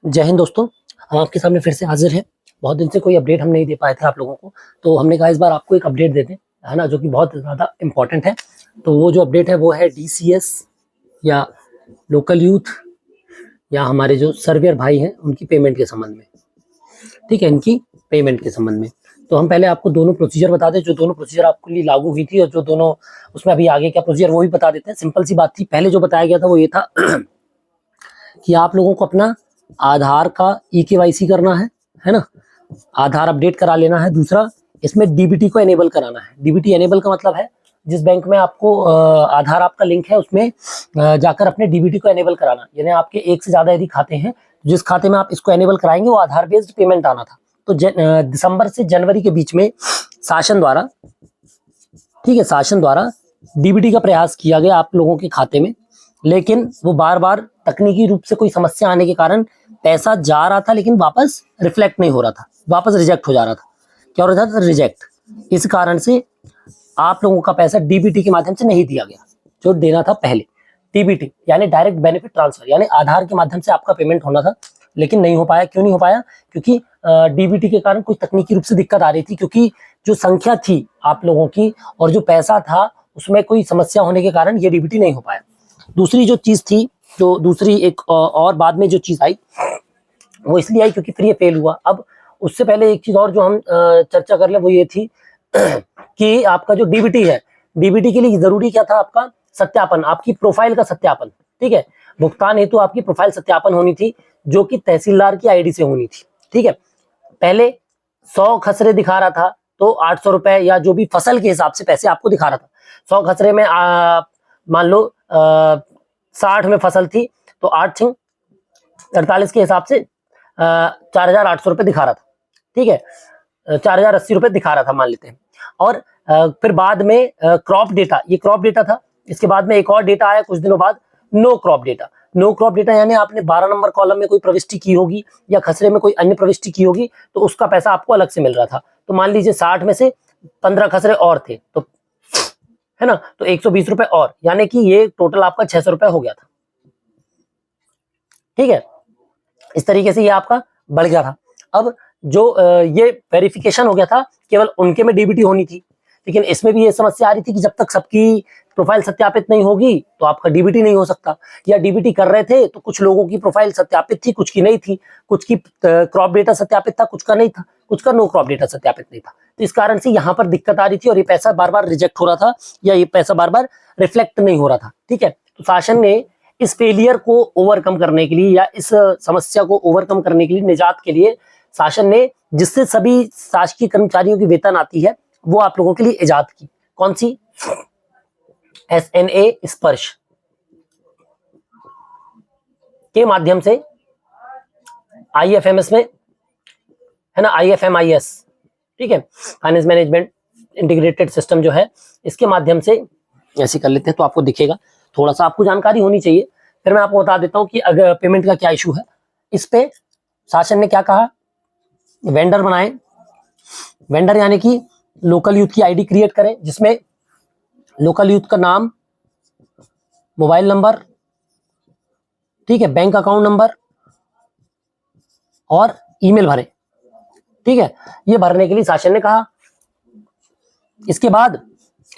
जय हिंद दोस्तों। हम आपके सामने फिर से हाजिर हैं। बहुत दिन से कोई अपडेट हम नहीं दे पाए थे आप लोगों को, तो हमने कहा इस बार आपको एक अपडेट दे दें, है ना, जो कि बहुत ज़्यादा इम्पोर्टेंट है। तो वो जो अपडेट है वो है डीसीएस या लोकल यूथ या हमारे जो सर्वेयर भाई हैं उनकी पेमेंट के संबंध में। ठीक है, इनकी पेमेंट के संबंध में। तो हम पहले आपको दोनों प्रोसीजर बता दें, जो दोनों प्रोसीजर आपके लिए लागू हुई थी और जो दोनों उसमें अभी आगे क्या प्रोसीजर वो भी बता देते हैं। सिंपल सी बात थी, पहले जो बताया गया था वो ये था कि आप लोगों को अपना आधार का ई-केवाईसी करना है ना, आधार अपडेट करा लेना है। दूसरा, इसमें डीबीटी को एनेबल कराना है। डीबीटी एनेबल का मतलब है जिस बैंक में आपको आधार आपका लिंक है उसमें जाकर अपने डीबीटी को एनेबल कराना। यानी आपके एक से ज्यादा यदि खाते हैं, जिस खाते में आप इसको एनेबल कराएंगे वो आधार बेस्ड पेमेंट आना था। तो दिसंबर से जनवरी के बीच में शासन द्वारा, ठीक है, शासन द्वारा डीबीटी का प्रयास किया गया आप लोगों के खाते में, लेकिन वो बार बार तकनीकी रूप से कोई समस्या आने के कारण पैसा जा रहा था लेकिन वापस रिफ्लेक्ट नहीं हो रहा था, वापस रिजेक्ट हो जा रहा था। क्या हो रहा था? रिजेक्ट। इस कारण से आप लोगों का पैसा डीबीटी के माध्यम से नहीं दिया गया जो देना था पहले। डीबीटी यानी डायरेक्ट बेनिफिट ट्रांसफर, यानी आधार के माध्यम से आपका पेमेंट होना था, लेकिन नहीं हो पाया। क्यों नहीं हो पाया? क्योंकि डीबीटी के कारण कुछ तकनीकी रूप से दिक्कत आ रही थी, क्योंकि जो संख्या थी आप लोगों की और जो पैसा था उसमें कोई समस्या होने के कारण ये डीबीटी नहीं हो पाया। दूसरी जो चीज थी, जो दूसरी एक और बाद में जो चीज आई वो इसलिए आई क्योंकि फिर ये फेल हुआ। अब उससे पहले एक चीज और जो हम चर्चा कर ले वो ये थी कि आपका जो डीबीटी है, डीबीटी के लिए जरूरी क्या था? आपका सत्यापन, आपकी प्रोफाइल का सत्यापन। ठीक है, भुगतान हेतु आपकी प्रोफाइल सत्यापन होनी थी, जो कि तहसीलदार की आईडी से होनी थी। ठीक है, पहले 100 खसरे दिखा रहा था तो 800 रुपए या जो भी फसल के हिसाब से पैसे आपको दिखा रहा था। 100 खसरे में मान लो 60 में फसल थी तो 8 छिंग 48 के हिसाब से 4800 रुपए दिखा रहा था। ठीक है, 4080 रुपए दिखा रहा था मान लेते हैं। और फिर बाद में क्रॉप डेटा, ये क्रॉप डेटा था। इसके बाद में एक और डेटा आया कुछ दिनों बाद, no crop data. No crop data यानी आपने 12 नंबर कॉलम में कोई प्रविष्टि की होगी या खसरे में कोई अन्य प्रविष्टि की होगी तो उसका पैसा आपको अलग से मिल रहा था। तो मान लीजिए 60 में से 15 खसरे और थे तो, है ना, तो 120 रुपए और, यानी कि ये टोटल आपका 600 रुपए हो गया था। ठीक है, इस तरीके से ये आपका बढ़ गया था। अब जो ये वेरिफिकेशन हो गया था केवल उनके में डीबीटी होनी थी, लेकिन इसमें भी ये समस्या आ रही थी कि जब तक सबकी प्रोफाइल सत्यापित नहीं होगी तो आपका डीबीटी नहीं हो सकता। या डीबीटी कर रहे थे तो कुछ लोगों की प्रोफाइल सत्यापित थी, कुछ की नहीं थी, कुछ की क्रॉप डेटा सत्यापित था, कुछ का नहीं था, कुछ का नो क्रॉप डेटा सत्यापित नहीं था। तो इस कारण से यहाँ पर दिक्कत आ रही थी और ये पैसा बार बार रिजेक्ट हो रहा था या ये पैसा बार बार रिफ्लेक्ट नहीं हो रहा था। ठीक है, तो शासन ने इस फेलियर को ओवरकम करने के लिए या इस समस्या को ओवरकम करने के लिए, निजात के लिए, शासन ने जिससे सभी शासकीय कर्मचारियों की वेतन आती है वो आप लोगों के लिए इजाद की। कौन सी? एसएनए स्पर्श के माध्यम से आईएफएमएस में, है ना, आईएफएमआईएस, ठीक है, फाइनेंस मैनेजमेंट इंटीग्रेटेड सिस्टम जो है, इसके माध्यम से ऐसे कर लेते हैं तो आपको दिखेगा। थोड़ा सा आपको जानकारी होनी चाहिए, फिर मैं आपको बता देता हूं कि अगर पेमेंट का क्या इशू है। इस पे शासन ने क्या कहा? वेंडर बनाए। वेंडर यानी कि लोकल यूथ की आईडी क्रिएट करें, जिसमें लोकल यूथ का नाम, मोबाइल नंबर, ठीक है, बैंक अकाउंट नंबर और ईमेल भरें। ठीक है, ये भरने के लिए शासन ने कहा। इसके बाद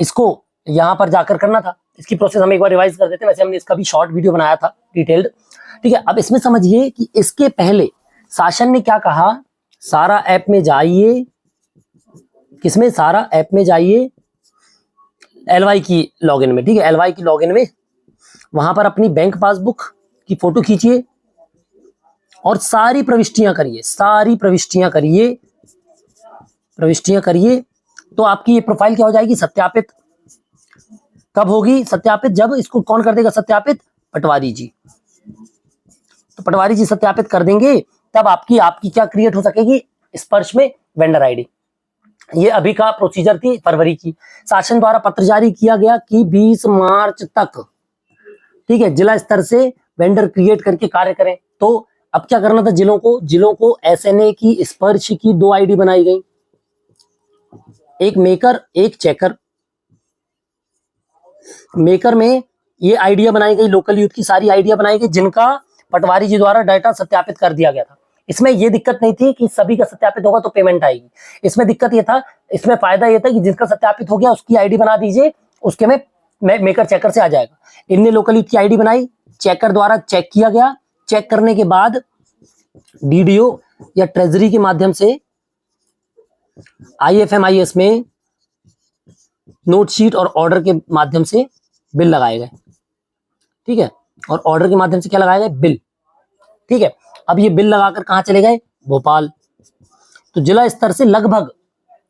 इसको यहां पर जाकर करना था। इसकी प्रोसेस हम एक बार रिवाइज कर देते हैं, वैसे हमने इसका भी शॉर्ट वीडियो बनाया था डिटेल्ड। ठीक है, अब इसमें समझिए कि इसके पहले शासन ने क्या कहा? सारा ऐप में जाइए, किसमें? सारा ऐप में जाइए, एलवाई की लॉगिन में। ठीक है, एलवाई की लॉगिन में वहां पर अपनी बैंक पासबुक की फोटो खींचिए और सारी प्रविष्टियां करिए, सारी प्रविष्टियां करिए, प्रविष्टियां करिए, तो आपकी ये प्रोफाइल क्या हो जाएगी? सत्यापित। कब होगी सत्यापित? जब इसको कौन कर देगा सत्यापित? पटवारी जी। तो पटवारी जी सत्यापित कर देंगे तब आपकी क्या क्रिएट हो सकेगी? स्पर्श में वेंडर आईडी। ये अभी का प्रोसीजर थी फरवरी की। शासन द्वारा पत्र जारी किया गया कि 20 मार्च तक, ठीक है, जिला स्तर से वेंडर क्रिएट करके कार्य करें। तो अब क्या करना था? जिलों को एसएनए की, स्पर्श की 2 आईडी बनाई गई, एक मेकर एक चेकर। मेकर में ये आइडिया बनाई गई, लोकल यूथ की सारी आइडिया बनाई गई जिनका पटवारी जी द्वारा डाटा सत्यापित कर दिया गया था। इसमें ये दिक्कत नहीं थी कि सभी का सत्यापित होगा तो पेमेंट आएगी। इसमें दिक्कत ये था, इसमें फायदा ये था कि जिसका सत्यापित हो गया उसकी आईडी बना दीजिए, उसके में मेकर चेकर से आ जाएगा। इनने लोकल यूथ की आईडी बनाई, चेकर द्वारा चेक किया गया, चेक करने के बाद डीडीओ या ट्रेजरी के माध्यम से IFMIS में नोट शीट और ऑर्डर के माध्यम से बिल लगाए गए। ठीक है, और ऑर्डर के माध्यम से क्या लगाए गए? बिल। ठीक है, अब ये बिल लगाकर कहां चले गए? भोपाल। तो जिला स्तर से लगभग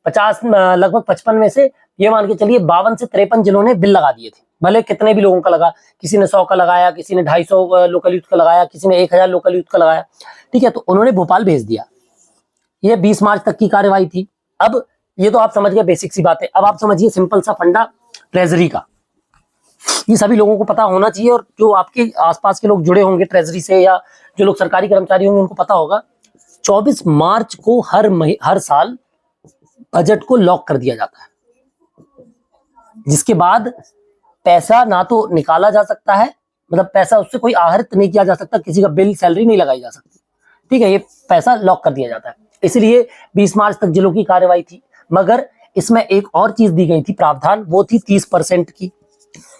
55 में से ये मान के चलिए 52 से 53 जिलों ने बिल लगा दिए थे। भले कितने भी लोगों का लगा, किसी ने 100 का लगाया, किसी ने 250 लोकल यूथ का लगाया, किसी ने 1000 लोकल यूथ का लगाया। ठीक है, तो उन्होंने भोपाल भेज दिया। ये 20 मार्च तक की कार्यवाही थी। अब ये तो आप समझ गए बेसिक सी बात है। अब आप समझिए सिंपल सा फंडा ट्रेजरी का। ये सभी लोगों को पता होना चाहिए, और जो आपके आसपास के लोग जुड़े होंगे ट्रेजरी से या जो लोग सरकारी कर्मचारी होंगे उनको पता होगा। 24 मार्च को हर साल बजट को लॉक कर दिया जाता है, जिसके बाद पैसा ना तो निकाला जा सकता है, मतलब पैसा उससे कोई आहरित नहीं किया जा सकता, किसी का बिल सैलरी नहीं लगाई जा सकती। ठीक है, ये पैसा लॉक कर दिया जाता है। इसलिए 20 मार्च तक जिलों की कार्रवाई थी। मगर इसमें एक और चीज दी गई थी प्रावधान, वो थी 30% की।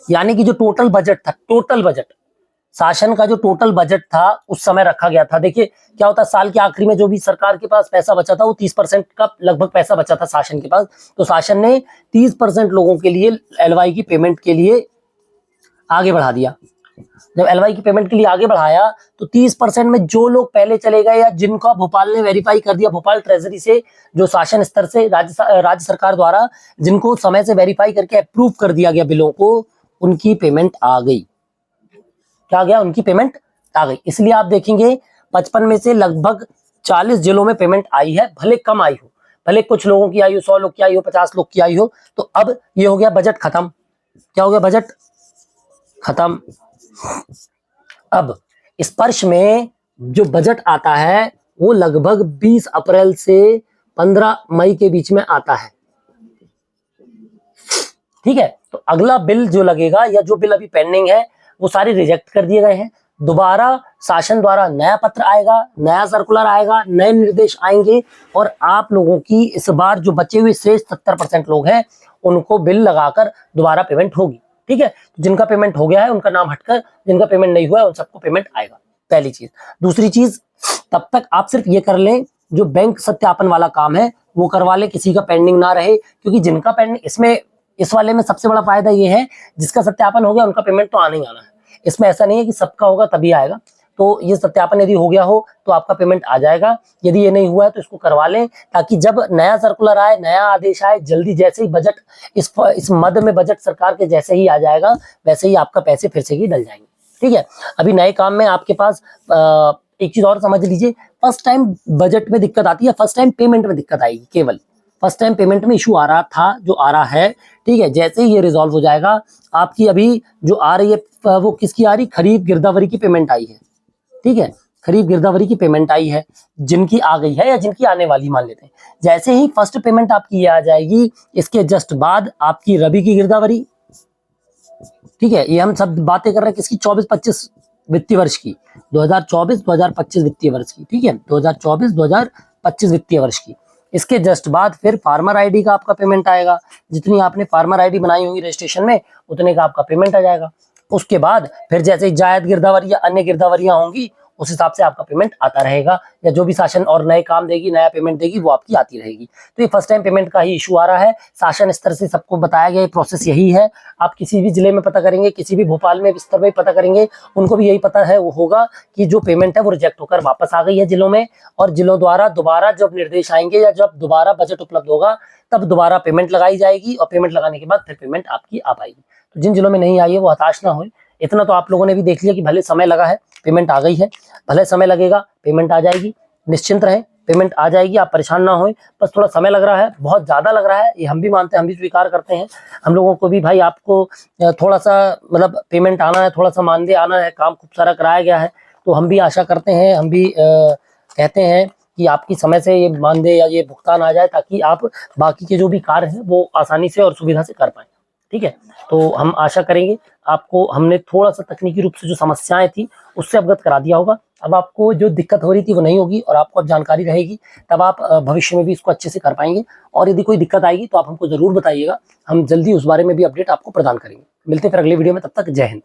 यानी कि जो टोटल बजट था, टोटल बजट शासन का जो टोटल बजट था उस समय रखा गया था। देखिए क्या होता है, साल के आखिरी में जो भी सरकार के पास पैसा बचा था वो 30% का लगभग पैसा बचा था शासन के पास। तो शासन ने 30% लोगों के लिए LY की पेमेंट के लिए आगे बढ़ा दिया। जब LY की पेमेंट के लिए आगे बढ़ाया तो 30% में जो लोग पहले चले गए या जिनका भोपाल ने वेरीफाई कर दिया, भोपाल ट्रेजरी से जो शासन स्तर से राज्य सरकार द्वारा जिनको समय से वेरीफाई करके अप्रूव कर दिया गया बिलों को, उनकी पेमेंट आ गई। क्या गया? उनकी पेमेंट आ गई। इसलिए आप देखेंगे 55 में से लगभग 40 जिलों में पेमेंट आई है, भले कम आई हो, भले कुछ लोगों की आई हो, 100 लोग की आई हो, 50 लोग की आई हो। तो अब ये हो गया बजट खत्म। क्या हो गया? बजट खत्म। अब स्पर्श में जो बजट आता है वो लगभग 20 अप्रैल से 15 मई के बीच में आता है। ठीक है, तो अगला बिल जो लगेगा या जो बिल अभी पेंडिंग है वो सारे रिजेक्ट कर दिए गए हैं। दोबारा शासन द्वारा नया पत्र आएगा, नया सर्कुलर आएगा, नए निर्देश आएंगे, और आप लोगों की इस बार जो बचे हुए शेष 70% लोग हैं उनको बिल लगाकर दोबारा पेमेंट होगी। ठीक है, तो जिनका पेमेंट हो गया है उनका नाम हटकर जिनका पेमेंट नहीं हुआ है उन सबको पेमेंट आएगा। पहली चीज। दूसरी चीज, तब तक आप सिर्फ ये कर लें, जो बैंक सत्यापन वाला काम है वो करवा लें, किसी का पेंडिंग ना रहे। क्योंकि जिनका पेंडिंग, इसमें इस वाले में सबसे बड़ा फायदा ये है, जिसका सत्यापन हो गया उनका पेमेंट तो आना ही आना है। इसमें ऐसा नहीं है कि सबका होगा तभी आएगा। तो ये सत्यापन यदि हो गया हो तो आपका पेमेंट आ जाएगा। यदि ये नहीं हुआ है तो इसको करवा लें, ताकि जब नया सर्कुलर आए, नया आदेश आए, जल्दी जैसे ही बजट इस मद में बजट सरकार के जैसे ही आ जाएगा वैसे ही आपका पैसे फिर से ही डल जाएंगे। ठीक है, अभी नए काम में आपके पास एक चीज और समझ लीजिए, फर्स्ट टाइम बजट में दिक्कत आती है, फर्स्ट टाइम पेमेंट में दिक्कत आएगी। केवल फर्स्ट टाइम पेमेंट में इशू आ रहा था, जो आ रहा है। ठीक है, जैसे ही ये रिजॉल्व हो जाएगा, आपकी अभी जो आ रही है वो किसकी आ रही? खरीफ गिरदावरी की पेमेंट आई है। ठीक है, खरीफ गिरदावरी की पेमेंट आई है, जिनकी आ गई है या जिनकी आने वाली मान लेते हैं। जैसे ही फर्स्ट पेमेंट आपकी ये आ जाएगी, इसके जस्ट बाद आपकी रबी की गिरदावरी। ठीक है, ये हम सब बातें कर रहे हैं किसकी? 24-25 वित्तीय वर्ष की, 2024-2025 वित्तीय वर्ष की। ठीक है, 2024-2025 वित्तीय वर्ष की। इसके जस्ट बाद फिर फार्मर आईडी का आपका पेमेंट आएगा। जितनी आपने फार्मर आईडी बनाई होगी रजिस्ट्रेशन में, उतने का आपका पेमेंट आ जाएगा। उसके बाद फिर जैसे जायद गिरदावरी या अन्य गिरदावरियां होंगी, उस हिसाब से आपका पेमेंट आता रहेगा, या जो भी शासन और नए काम देगी, नया पेमेंट देगी, वो आपकी आती रहेगी। तो ये फर्स्ट टाइम पेमेंट का ही इशू आ रहा है। शासन स्तर से सबको बताया गया प्रोसेस यही है। आप किसी भी जिले में पता करेंगे, किसी भी भोपाल में स्तर में पता करेंगे, उनको भी यही पता है वो होगा कि जो पेमेंट है वो रिजेक्ट होकर वापस आ गई है जिलों में, और जिलों द्वारा दोबारा जब निर्देश आएंगे या जब दोबारा बजट उपलब्ध होगा तब दोबारा पेमेंट लगाई जाएगी, और पेमेंट लगाने के बाद फिर पेमेंट आपकी आ पाएगी। तो जिन जिलों में नहीं आई है वो हताश ना हो। इतना तो आप लोगों ने भी देख लिया कि भले समय लगा है, पेमेंट आ गई है, भले समय लगेगा, पेमेंट आ जाएगी। निश्चिंत रहें, पेमेंट आ जाएगी, आप परेशान ना हों। बस थोड़ा समय लग रहा है, बहुत ज़्यादा लग रहा है, ये हम भी मानते हैं, हम भी स्वीकार करते हैं। हम लोगों को भी भाई आपको थोड़ा सा मतलब पेमेंट आना है, थोड़ा सा मानदेय आना है, काम खूब सारा कराया गया है, तो हम भी आशा करते हैं, हम भी कहते हैं कि आपकी समय से ये मानदेय या ये भुगतान आ जाए, ताकि आप बाकी के जो भी कार्य हैं वो आसानी से और सुविधा से कर पाएँ। ठीक है, तो हम आशा करेंगे आपको हमने थोड़ा सा तकनीकी रूप से जो समस्याएं थी उससे अवगत करा दिया होगा। अब आपको जो दिक्कत हो रही थी वो नहीं होगी और आपको अब जानकारी रहेगी, तब आप भविष्य में भी इसको अच्छे से कर पाएंगे। और यदि कोई दिक्कत आएगी तो आप हमको जरूर बताइएगा, हम जल्दी उस बारे में भी अपडेट आपको प्रदान करेंगे। मिलते हैं फिर अगले वीडियो में, तब तक जय हिंद।